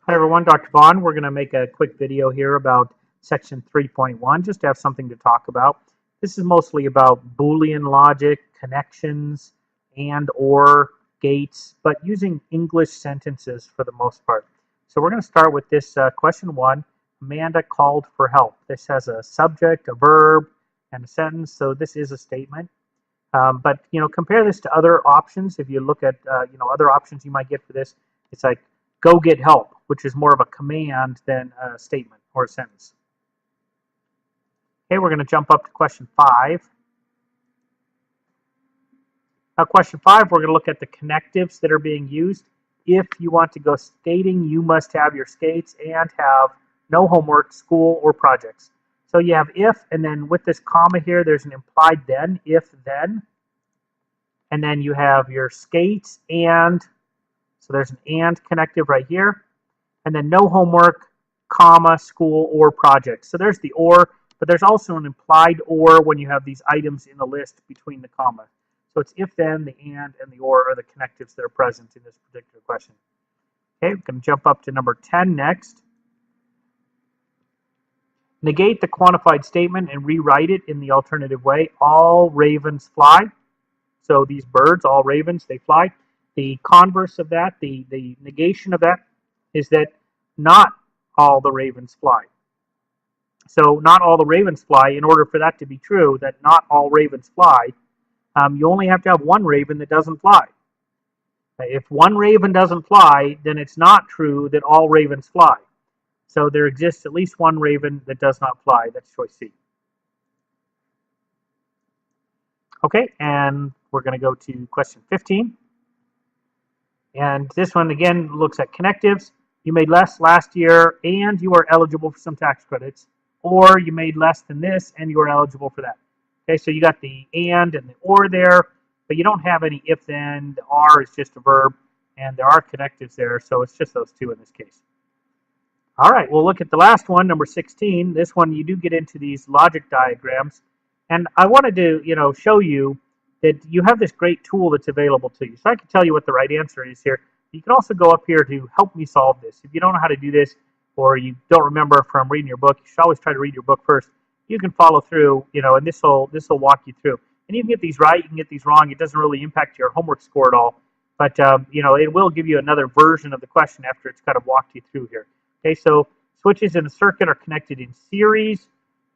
Hi everyone, Dr. Vaughn. We're going to make a quick video here about section 3.1 just to have something to talk about. This is mostly about Boolean logic, connections, and or gates, but using English sentences for the most part. So we're going to start with this question 1. Amanda called for help. This has a subject, a verb, and a sentence, so this is a statement. But compare this to other options. If you look at other options you might get for this, it's like go get help, which is more of a command than a statement or a sentence. Okay, we're going to jump up to question 5. Now, question 5, we're going to look at the connectives that are being used. If you want to go skating, you must have your skates and have no homework, school, or projects. So you have if, and then with this comma here, there's an implied then, if, then. And then you have your skates and, so there's an and connective right here. And then no homework, comma, school, or projects. So there's the or, but there's also an implied or when you have these items in the list between the comma. So it's if, then, the and the or are the connectives that are present in this particular question. Okay, we're going to jump up to number 10 next. Negate the quantified statement and rewrite it in the alternative way. All ravens fly. So these birds, all ravens, they fly. The converse of that, the negation of that, is that not all the ravens fly. So not all the ravens fly. In order for that to be true, that not all ravens fly, you only have to have one raven that doesn't fly. If one raven doesn't fly, then it's not true that all ravens fly. So there exists at least one raven that does not fly. That's choice C. Okay, and we're going to go to question 15. And this one, again, looks at connectives. You made less last year, and you are eligible for some tax credits. Or you made less than this, and you are eligible for that. Okay, so you got the and the or there, but you don't have any if, then. The are is just a verb, and there are connectives there, so it's just those two in this case. All right, we'll look at the last one, number 16. This one, you do get into these logic diagrams. And I wanted to, show you that you have this great tool that's available to you. So I can tell you what the right answer is here. You can also go up here to help me solve this. If you don't know how to do this, or you don't remember from reading your book, you should always try to read your book first. You can follow through, and this will walk you through. And you can get these right, you can get these wrong. It doesn't really impact your homework score at all. But, it will give you another version of the question after it's kind of walked you through here. Okay, so switches in a circuit are connected in series,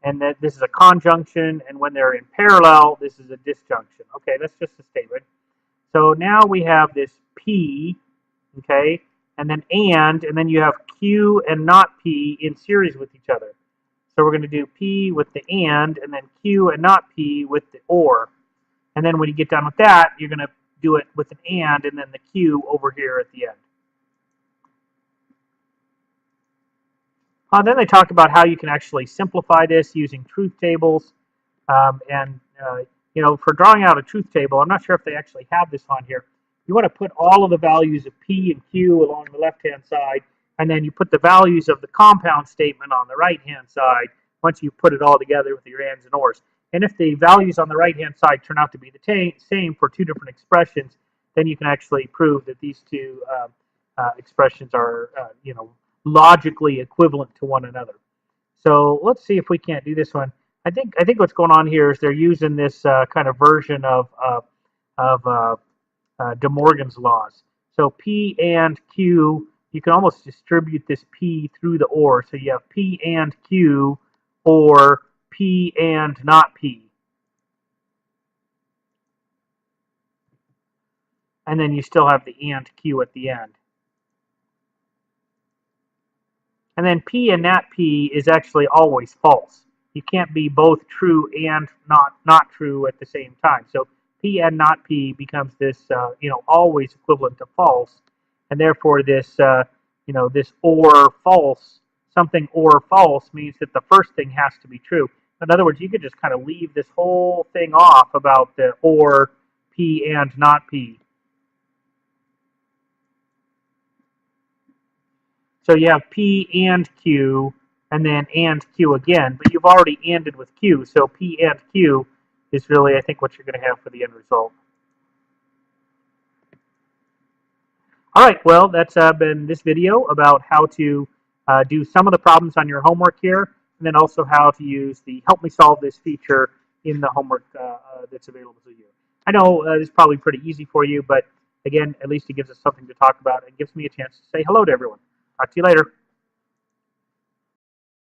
and that this is a conjunction, and when they're in parallel, this is a disjunction. Okay, that's just a statement. So now we have this P, okay, and then you have Q and not P in series with each other. So we're going to do P with the and then Q and not P with the or. And then when you get done with that, you're going to do it with an and then the Q over here at the end. Then they talk about how you can actually simplify this using truth tables. For drawing out a truth table, I'm not sure if they actually have this on here. You want to put all of the values of P and Q along the left-hand side, and then you put the values of the compound statement on the right-hand side once you put it all together with your ands and ors. And if the values on the right-hand side turn out to be the same for two different expressions, then you can actually prove that these two expressions are, logically equivalent to one another. So let's see if we can't do this one. I think what's going on here is they're using this kind of version of De Morgan's laws. So P and Q, you can almost distribute this P through the or. So you have P and Q or P and not P. And then you still have the and Q at the end. And then P and not P is actually always false. You can't be both true and not true at the same time. So P and not P becomes this, always equivalent to false, and therefore this, this or false, something or false means that the first thing has to be true. In other words, you could just kind of leave this whole thing off about the or P and not P. So you have P and Q, and then and Q again, but you've already ended with Q, so P and Q is really, I think, what you're going to have for the end result. All right, well, that's been this video about how to do some of the problems on your homework here, and then also how to use the Help Me Solve This feature in the homework that's available to you. I know this is probably pretty easy for you, but again, at least it gives us something to talk about and gives me a chance to say hello to everyone. Talk to you later.